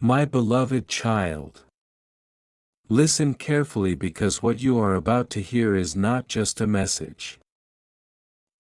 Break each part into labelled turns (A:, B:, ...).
A: My beloved child, listen carefully because what you are about to hear is not just a message.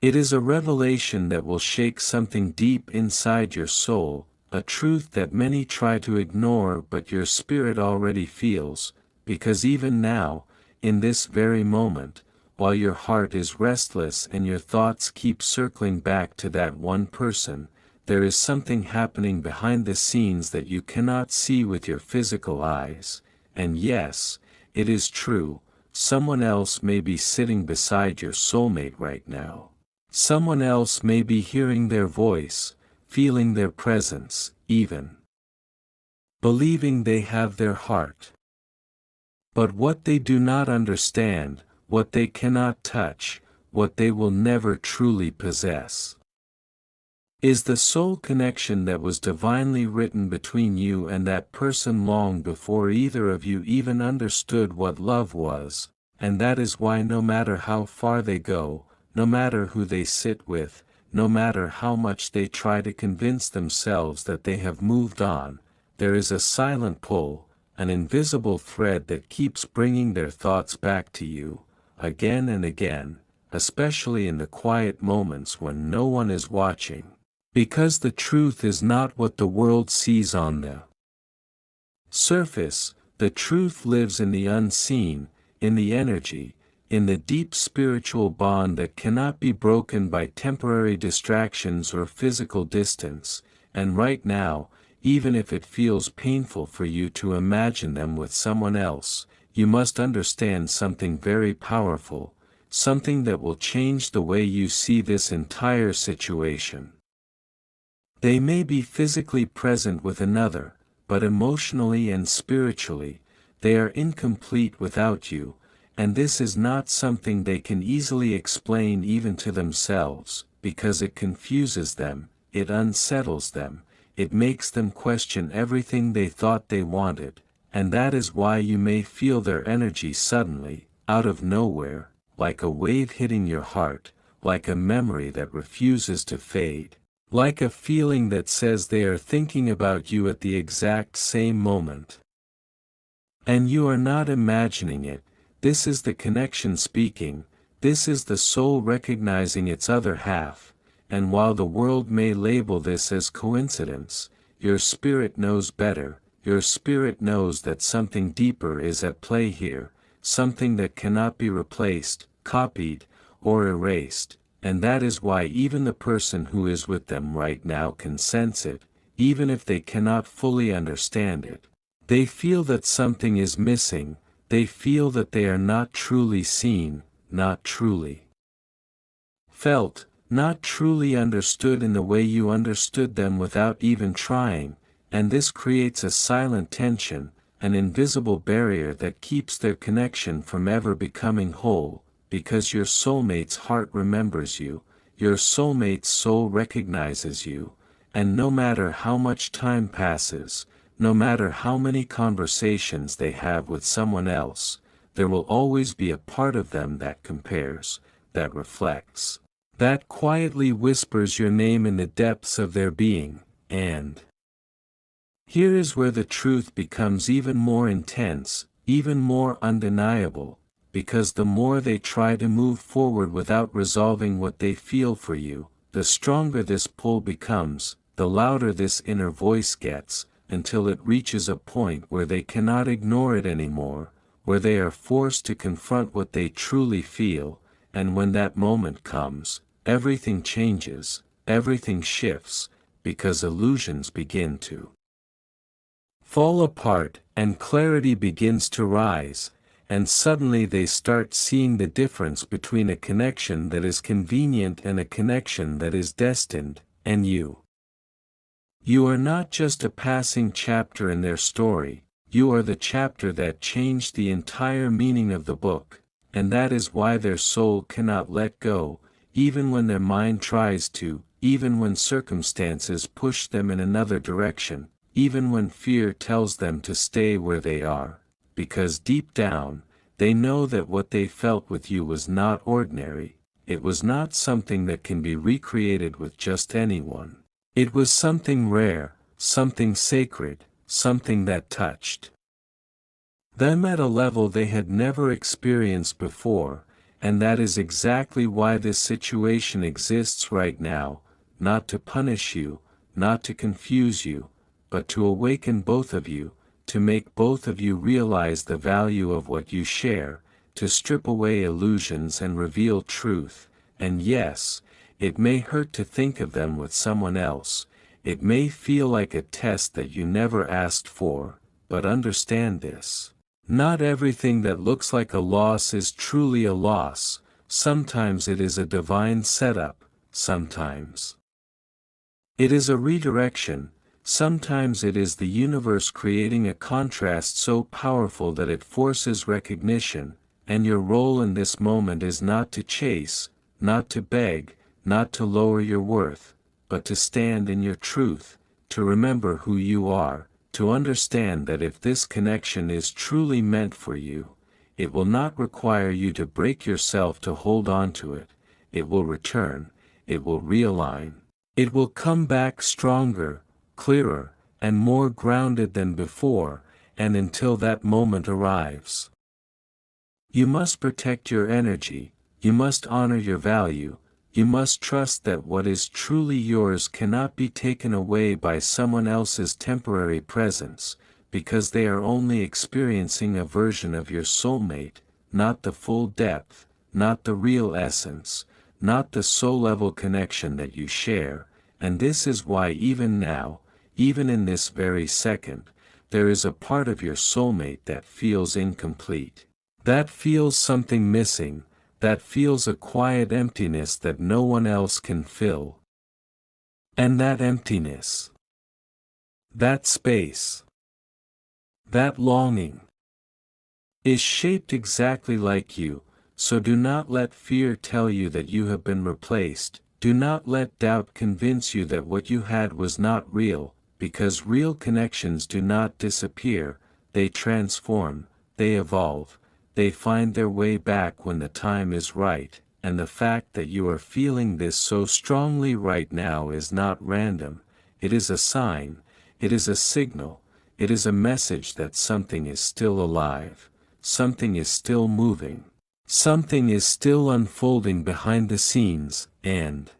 A: It is a revelation that will shake something deep inside your soul, a truth that many try to ignore but your spirit already feels, because even now, in this very moment, while your heart is restless and your thoughts keep circling back to that one person, there is something happening behind the scenes that you cannot see with your physical eyes, and yes, it is true, someone else may be sitting beside your soulmate right now. Someone else may be hearing their voice, feeling their presence, even believing they have their heart. But what they do not understand, what they cannot touch, what they will never truly possess, is the soul connection that was divinely written between you and that person long before either of you even understood what love was, and that is why no matter how far they go, no matter who they sit with, no matter how much they try to convince themselves that they have moved on, there is a silent pull, an invisible thread that keeps bringing their thoughts back to you, again and again, especially in the quiet moments when no one is watching. Because the truth is not what the world sees on the surface, the truth lives in the unseen, in the energy, in the deep spiritual bond that cannot be broken by temporary distractions or physical distance, and right now, even if it feels painful for you to imagine them with someone else, you must understand something very powerful, something that will change the way you see this entire situation. They may be physically present with another, but emotionally and spiritually, they are incomplete without you, and this is not something they can easily explain even to themselves, because it confuses them, it unsettles them, it makes them question everything they thought they wanted, and that is why you may feel their energy suddenly, out of nowhere, like a wave hitting your heart, like a memory that refuses to fade, like a feeling that says they are thinking about you at the exact same moment. And you are not imagining it. This is the connection speaking, this is the soul recognizing its other half, and while the world may label this as coincidence, your spirit knows better, your spirit knows that something deeper is at play here, something that cannot be replaced, copied, or erased, and that is why even the person who is with them right now can sense it, even if they cannot fully understand it. They feel that something is missing. They feel that they are not truly seen, not truly felt, not truly understood in the way you understood them without even trying, and this creates a silent tension, an invisible barrier that keeps their connection from ever becoming whole, because your soulmate's heart remembers you, your soulmate's soul recognizes you, and no matter how much time passes, no matter how many conversations they have with someone else, there will always be a part of them that compares, that reflects, that quietly whispers your name in the depths of their being, and here is where the truth becomes even more intense, even more undeniable, because the more they try to move forward without resolving what they feel for you, the stronger this pull becomes, the louder this inner voice gets, until it reaches a point where they cannot ignore it anymore, where they are forced to confront what they truly feel, and when that moment comes, everything changes, everything shifts, because illusions begin to fall apart, and clarity begins to rise, and suddenly they start seeing the difference between a connection that is convenient and a connection that is destined, and you. You are not just a passing chapter in their story, you are the chapter that changed the entire meaning of the book, and that is why their soul cannot let go, even when their mind tries to, even when circumstances push them in another direction, even when fear tells them to stay where they are, because deep down, they know that what they felt with you was not ordinary, it was not something that can be recreated with just anyone. It was something rare, something sacred, something that touched them at a level they had never experienced before, and that is exactly why this situation exists right now, not to punish you, not to confuse you, but to awaken both of you, to make both of you realize the value of what you share, to strip away illusions and reveal truth. And yes, it may hurt to think of them with someone else, it may feel like a test that you never asked for, but understand this. Not everything that looks like a loss is truly a loss. Sometimes it is a divine setup, sometimes it is a redirection, sometimes it is the universe creating a contrast so powerful that it forces recognition, and your role in this moment is not to chase, not to beg, not to lower your worth, but to stand in your truth, to remember who you are, to understand that if this connection is truly meant for you, it will not require you to break yourself to hold on to it, it will return, it will realign. It will come back stronger, clearer, and more grounded than before, and until that moment arrives. You must protect your energy, you must honor your value, you must trust that what is truly yours cannot be taken away by someone else's temporary presence, because they are only experiencing a version of your soulmate, not the full depth, not the real essence, not the soul-level connection that you share, and this is why even now, even in this very second, there is a part of your soulmate that feels incomplete, that feels something missing, that feels a quiet emptiness that no one else can fill. And that emptiness, that space, that longing, is shaped exactly like you, so do not let fear tell you that you have been replaced, do not let doubt convince you that what you had was not real, because real connections do not disappear, they transform, they evolve. They find their way back when the time is right, and the fact that you are feeling this so strongly right now is not random, it is a sign, it is a signal, it is a message that something is still alive, something is still moving, something is still unfolding behind the scenes, and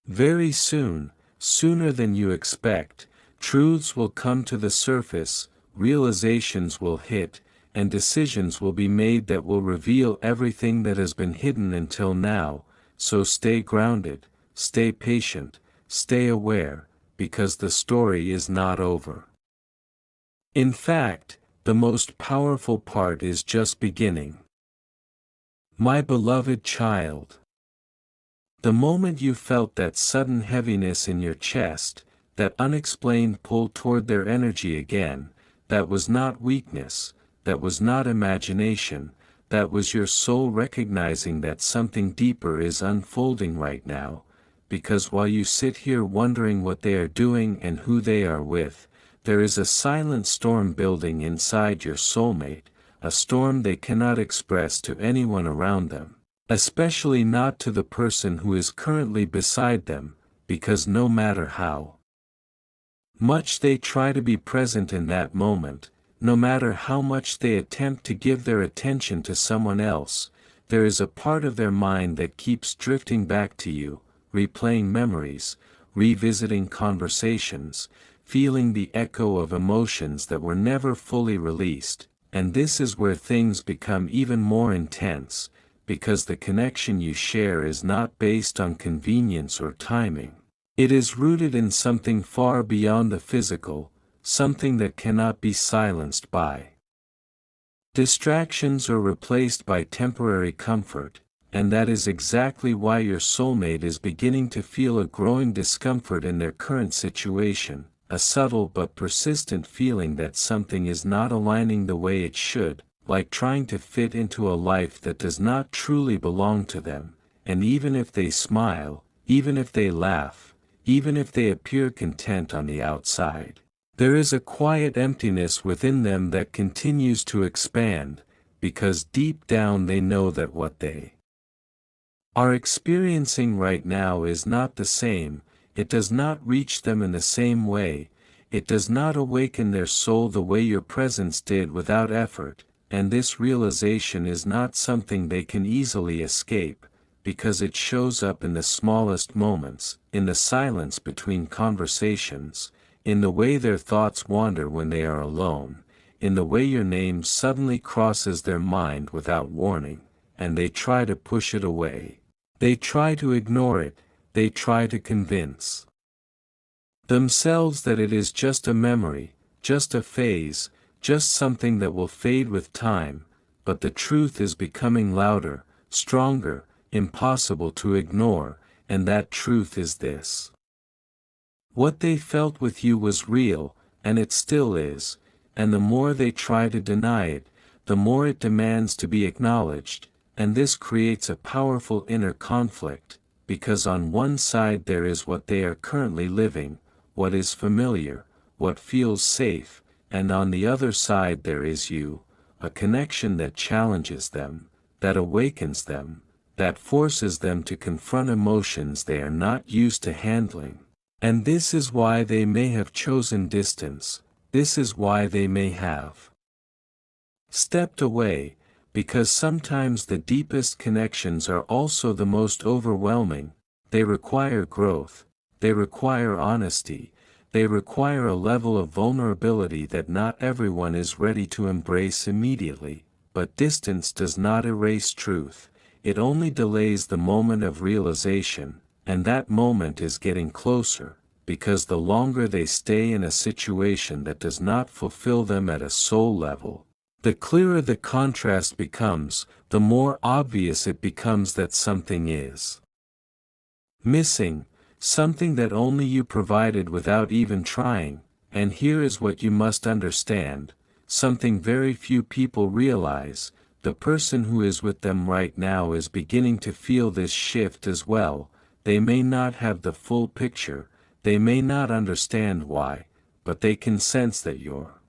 A: very soon, sooner than you expect, truths will come to the surface, realizations will hit, and decisions will be made that will reveal everything that has been hidden until now, so stay grounded, stay patient, stay aware, because the story is not over. In fact, the most powerful part is just beginning. My beloved child, the moment you felt that sudden heaviness in your chest, that unexplained pull toward their energy again, that was not weakness, that was not imagination, that was your soul recognizing that something deeper is unfolding right now, because while you sit here wondering what they are doing and who they are with, there is a silent storm building inside your soulmate, a storm they cannot express to anyone around them, especially not to the person who is currently beside them, because no matter how much they try to be present in that moment, no matter how much they attempt to give their attention to someone else, there is a part of their mind that keeps drifting back to you, replaying memories, revisiting conversations, feeling the echo of emotions that were never fully released, and this is where things become even more intense, because the connection you share is not based on convenience or timing. It is rooted in something far beyond the physical, something that cannot be silenced by distractions or replaced by temporary comfort, and that is exactly why your soulmate is beginning to feel a growing discomfort in their current situation, a subtle but persistent feeling that something is not aligning the way it should, like trying to fit into a life that does not truly belong to them, and even if they smile, even if they laugh, even if they appear content on the outside, there is a quiet emptiness within them that continues to expand, because deep down they know that what they are experiencing right now is not the same, it does not reach them in the same way, It does not awaken their soul the way your presence did without effort, and this realization is not something they can easily escape, because it shows up in the smallest moments, in the silence between conversations, in the way their thoughts wander when they are alone, in the way your name suddenly crosses their mind without warning, and they try to push it away. They try to ignore it, they try to convince themselves that it is just a memory, just a phase, just something that will fade with time, but the truth is becoming louder, stronger, impossible to ignore, and that truth is this. What they felt with you was real, and it still is, and the more they try to deny it, the more it demands to be acknowledged, and this creates a powerful inner conflict, because on one side there is what they are currently living, what is familiar, what feels safe, and on the other side there is you, a connection that challenges them, that awakens them, that forces them to confront emotions they are not used to handling. And this is why they may have chosen distance, this is why they may have stepped away, because sometimes the deepest connections are also the most overwhelming. They require growth, they require honesty, they require a level of vulnerability that not everyone is ready to embrace immediately, but distance does not erase truth, it only delays the moment of realization, and that moment is getting closer, because the longer they stay in a situation that does not fulfill them at a soul level, the clearer the contrast becomes, the more obvious it becomes that something is missing, something that only you provided without even trying, and here is what you must understand, something very few people realize, the person who is with them right now is beginning to feel this shift as well. They may not have the full picture, they may not understand why, but they can sense that your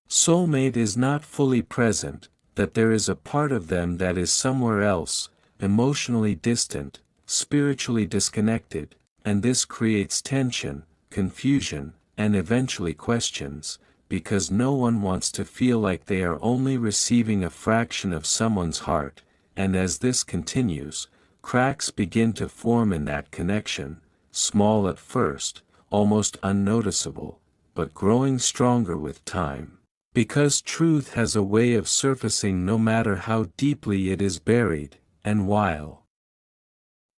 A: soulmate is not fully present, that there is a part of them that is somewhere else, emotionally distant, spiritually disconnected, and this creates tension, confusion, and eventually questions, because no one wants to feel like they are only receiving a fraction of someone's heart, and as this continues, cracks begin to form in that connection, small at first, almost unnoticeable, but growing stronger with time. Because truth has a way of surfacing no matter how deeply it is buried, and while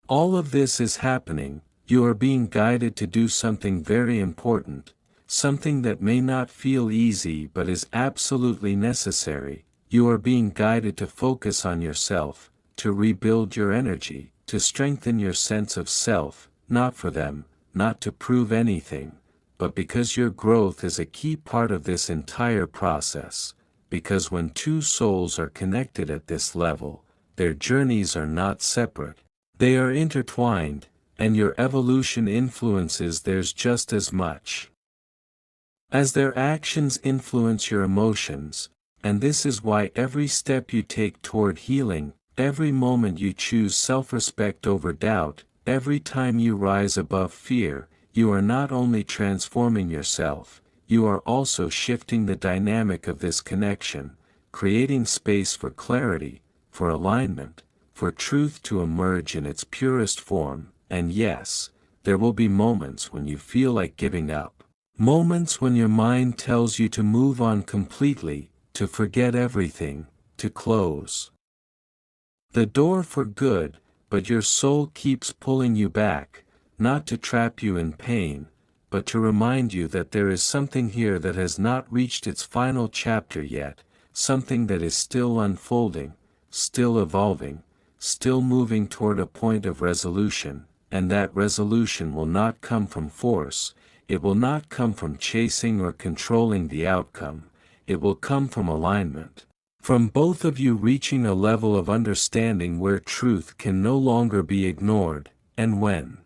A: all of this is happening, you are being guided to do something very important, something that may not feel easy but is absolutely necessary. You are being guided to focus on yourself, to rebuild your energy, to strengthen your sense of self, not for them, not to prove anything, but because your growth is a key part of this entire process, because when two souls are connected at this level, their journeys are not separate, they are intertwined, and your evolution influences theirs just as much as their actions influence your emotions, and this is why every step you take toward healing, every moment you choose self-respect over doubt, every time you rise above fear, you are not only transforming yourself, you are also shifting the dynamic of this connection, creating space for clarity, for alignment, for truth to emerge in its purest form, and yes, there will be moments when you feel like giving up. Moments when your mind tells you to move on completely, to forget everything, to close the door for good, but your soul keeps pulling you back, not to trap you in pain, but to remind you that there is something here that has not reached its final chapter yet, something that is still unfolding, still evolving, still moving toward a point of resolution, and that resolution will not come from force, it will not come from chasing or controlling the outcome, it will come from alignment. From both of you reaching a level of understanding where truth can no longer be ignored, and when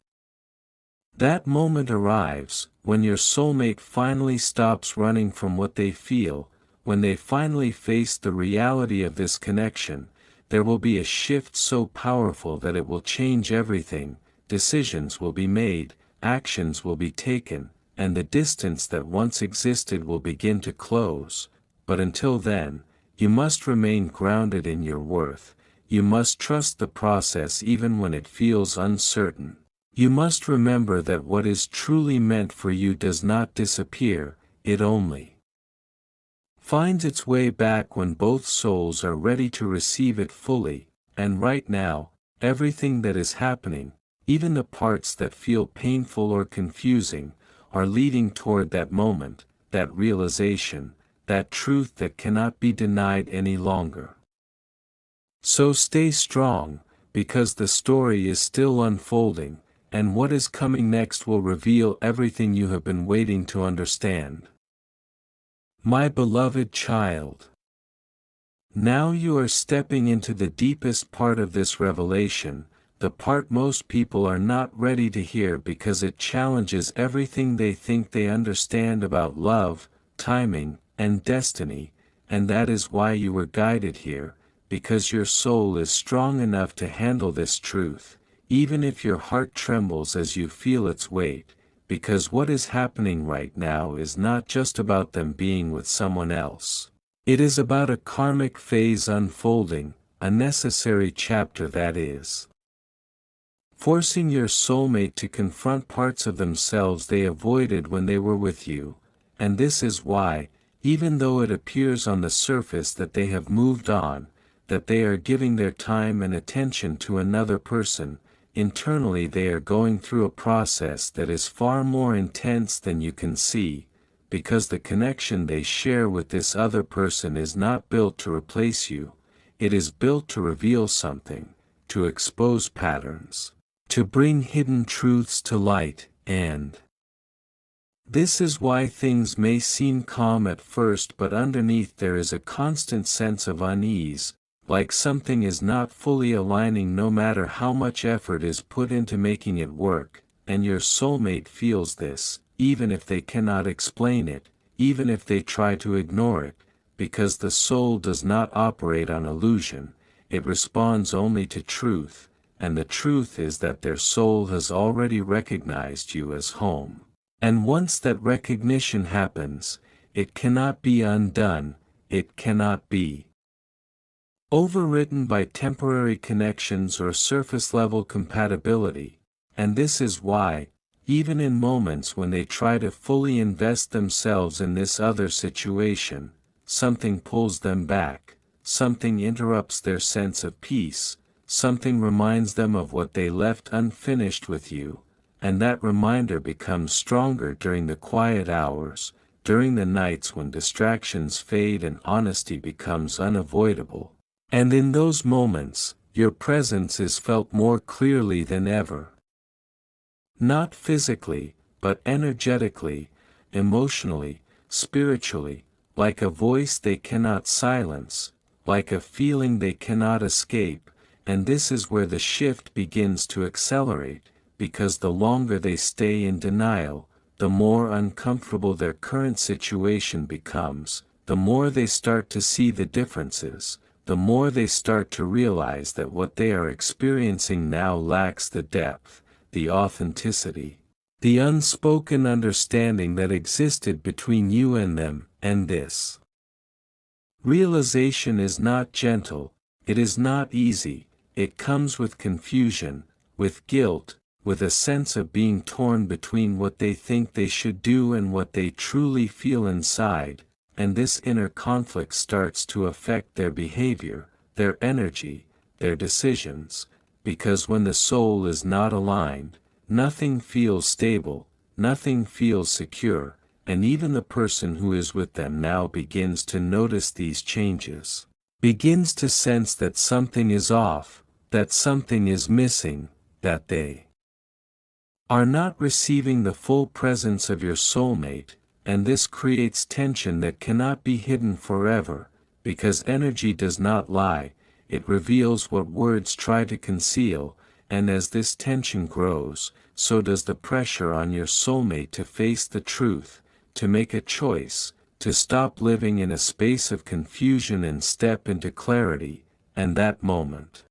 A: that moment arrives, when your soulmate finally stops running from what they feel, when they finally face the reality of this connection, there will be a shift so powerful that it will change everything, decisions will be made, actions will be taken, and the distance that once existed will begin to close, but until then, you must remain grounded in your worth, you must trust the process even when it feels uncertain. You must remember that what is truly meant for you does not disappear, it only finds its way back when both souls are ready to receive it fully, and right now, everything that is happening, even the parts that feel painful or confusing, are leading toward that moment, that realization, that truth that cannot be denied any longer. So stay strong, because the story is still unfolding, and what is coming next will reveal everything you have been waiting to understand. My beloved child, now you are stepping into the deepest part of this revelation, the part most people are not ready to hear because it challenges everything they think they understand about love, timing, and destiny, and that is why you were guided here, because your soul is strong enough to handle this truth, even if your heart trembles as you feel its weight, because what is happening right now is not just about them being with someone else. It is about a karmic phase unfolding, a necessary chapter that is forcing your soulmate to confront parts of themselves they avoided when they were with you, and this is why, even though it appears on the surface that they have moved on, that they are giving their time and attention to another person, internally they are going through a process that is far more intense than you can see, because the connection they share with this other person is not built to replace you, it is built to reveal something, to expose patterns, to bring hidden truths to light, and this is why things may seem calm at first but underneath there is a constant sense of unease, like something is not fully aligning no matter how much effort is put into making it work, and your soulmate feels this, even if they cannot explain it, even if they try to ignore it, because the soul does not operate on illusion, it responds only to truth, and the truth is that their soul has already recognized you as home. And once that recognition happens, it cannot be undone, it cannot be overwritten by temporary connections or surface-level compatibility, and this is why, even in moments when they try to fully invest themselves in this other situation, something pulls them back, something interrupts their sense of peace, something reminds them of what they left unfinished with you, and that reminder becomes stronger during the quiet hours, during the nights when distractions fade and honesty becomes unavoidable. And in those moments, your presence is felt more clearly than ever. Not physically, but energetically, emotionally, spiritually, like a voice they cannot silence, like a feeling they cannot escape, and this is where the shift begins to accelerate, because the longer they stay in denial, the more uncomfortable their current situation becomes, the more they start to see the differences, the more they start to realize that what they are experiencing now lacks the depth, the authenticity, the unspoken understanding that existed between you and them, and this realization is not gentle, it is not easy, it comes with confusion, with guilt, with a sense of being torn between what they think they should do and what they truly feel inside, and this inner conflict starts to affect their behavior, their energy, their decisions, because when the soul is not aligned, nothing feels stable, nothing feels secure, and even the person who is with them now begins to notice these changes, begins to sense that something is off, that something is missing, that they are not receiving the full presence of your soulmate, and this creates tension that cannot be hidden forever, because energy does not lie, it reveals what words try to conceal, and as this tension grows, so does the pressure on your soulmate to face the truth, to make a choice, to stop living in a space of confusion and step into clarity, and that moment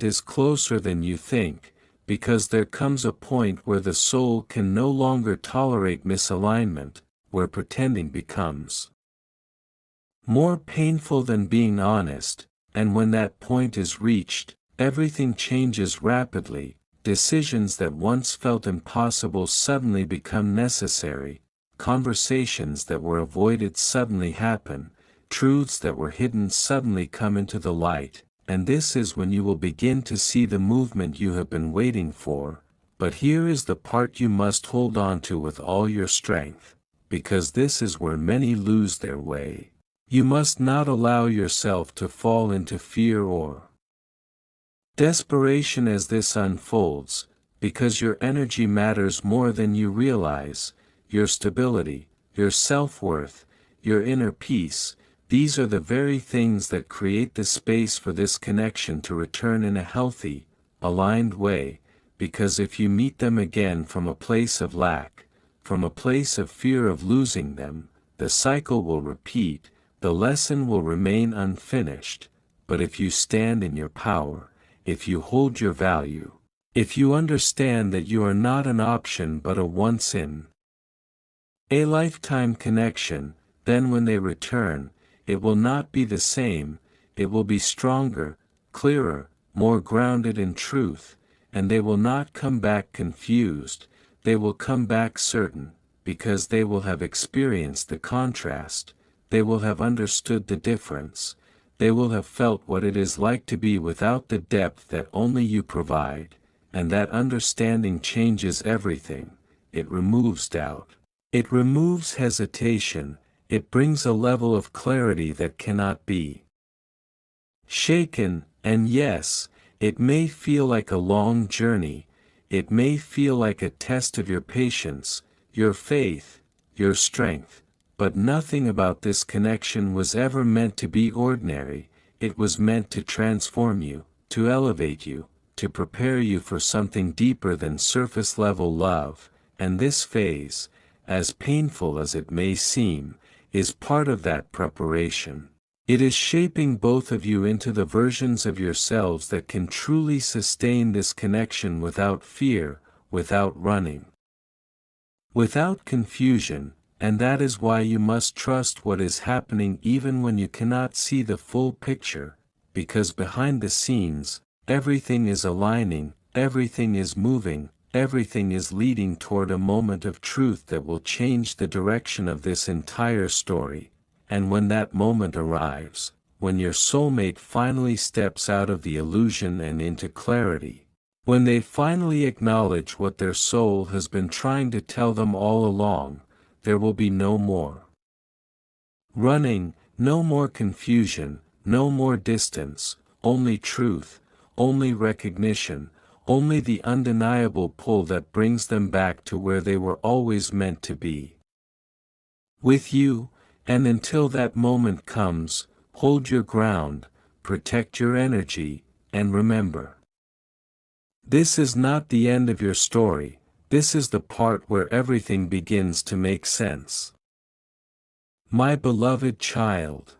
A: is closer than you think, because there comes a point where the soul can no longer tolerate misalignment, where pretending becomes more painful than being honest, and when that point is reached, everything changes rapidly. Decisions that once felt impossible suddenly become necessary, conversations that were avoided suddenly happen, truths that were hidden suddenly come into the light, and this is when you will begin to see the movement you have been waiting for. But here is the part you must hold on to with all your strength, because this is where many lose their way. You must not allow yourself to fall into fear or desperation as this unfolds, because your energy matters more than you realize. Your stability, your self-worth, your inner peace, these are the very things that create the space for this connection to return in a healthy, aligned way, because if you meet them again from a place of lack, from a place of fear of losing them, the cycle will repeat, the lesson will remain unfinished. But if you stand in your power, if you hold your value, if you understand that you are not an option but a once in a lifetime connection, then when they return, it will not be the same, it will be stronger, clearer, more grounded in truth, and they will not come back confused, they will come back certain, because they will have experienced the contrast, they will have understood the difference, they will have felt what it is like to be without the depth that only you provide, and that understanding changes everything. It removes doubt. It removes hesitation, it brings a level of clarity that cannot be shaken, and yes, it may feel like a long journey, it may feel like a test of your patience, your faith, your strength, but nothing about this connection was ever meant to be ordinary. It was meant to transform you, to elevate you, to prepare you for something deeper than surface-level love, and this phase, as painful as it may seem, is part of that preparation. It is shaping both of you into the versions of yourselves that can truly sustain this connection without fear, without running, without confusion, and that is why you must trust what is happening even when you cannot see the full picture, because behind the scenes, everything is aligning, everything is moving, everything is leading toward a moment of truth that will change the direction of this entire story. And when that moment arrives, when your soulmate finally steps out of the illusion and into clarity, when they finally acknowledge what their soul has been trying to tell them all along, there will be no more running, no more confusion, no more distance, only truth, only recognition, only the undeniable pull that brings them back to where they were always meant to be. With you, and until that moment comes, hold your ground, protect your energy, and remember. This is not the end of your story, this is the part where everything begins to make sense. My beloved child.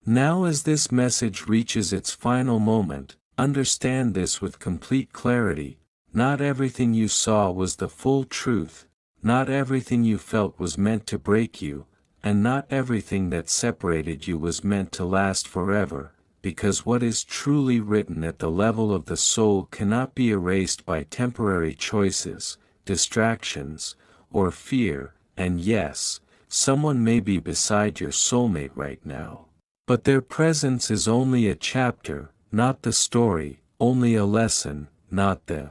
A: Now as this message reaches its final moment, understand this with complete clarity: not everything you saw was the full truth, not everything you felt was meant to break you, and not everything that separated you was meant to last forever, because what is truly written at the level of the soul cannot be erased by temporary choices, distractions, or fear. And yes, someone may be beside your soulmate right now, but their presence is only a chapter, not the story, only a lesson, not the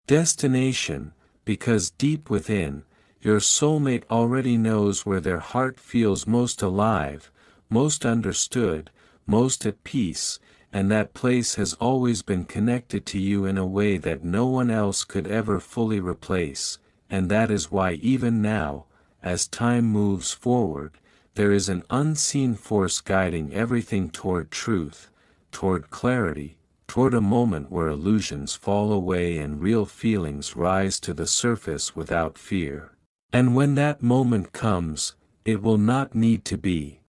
A: destination, because deep within, your soulmate already knows where their heart feels most alive, most understood, most at peace, and that place has always been connected to you in a way that no one else could ever fully replace, and that is why even now, as time moves forward, there is an unseen force guiding everything toward truth, toward clarity, toward a moment where illusions fall away and real feelings rise to the surface without fear. And when that moment comes, it will not need to be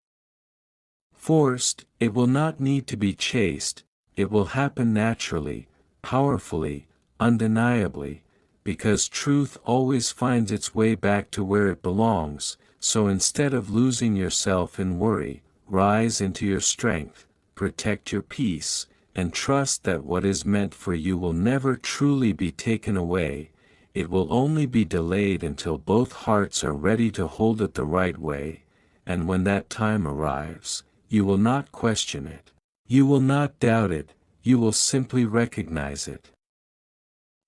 A: forced, it will not need to be chased, it will happen naturally, powerfully, undeniably, because truth always finds its way back to where it belongs. So instead of losing yourself in worry, rise into your strength, protect your peace, and trust that what is meant for you will never truly be taken away. It will only be delayed until both hearts are ready to hold it the right way, and when that time arrives, you will not question it. You will not doubt it, you will simply recognize it.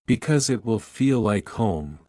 A: Because it will feel like home.